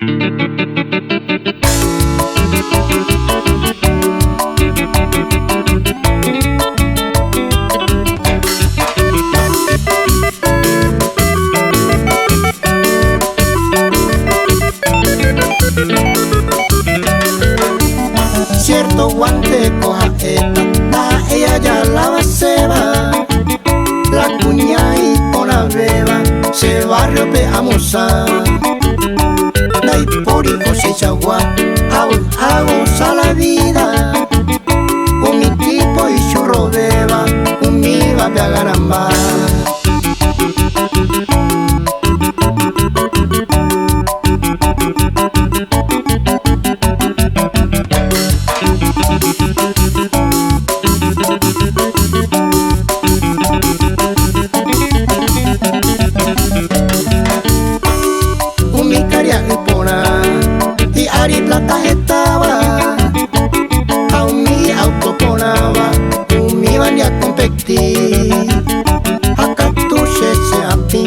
Cierto guante coja esta, ella ya la ceba, la cuña y con la beba, se barrio pe amosa, la por hijo se chagua, a gozar la vida, con mi tipo y churro beba, con mi va pe agaramba. Y Ari Plata estaba, a mi auto ponaba, mi van a competir. A cartuche se a ti,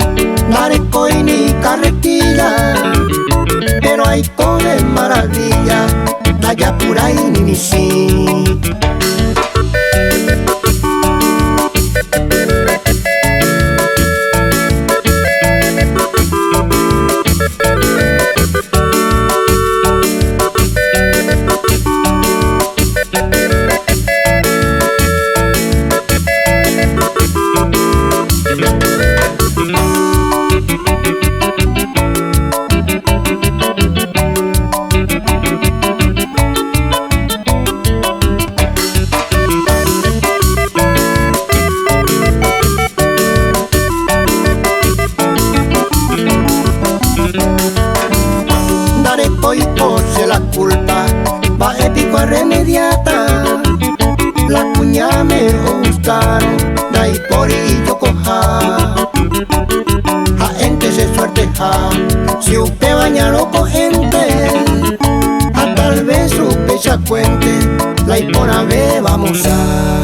nareco y ni carretilla, pero hay con el maravilla, talla pura y ni sí. Hoy pose la culpa, va épico a remediata. La cuña me gustaron, dai por y yo coja. A gente se suerte ja, si usted bañalo con gente, a tal vez su pecha cuente, la hipona ve vamos a.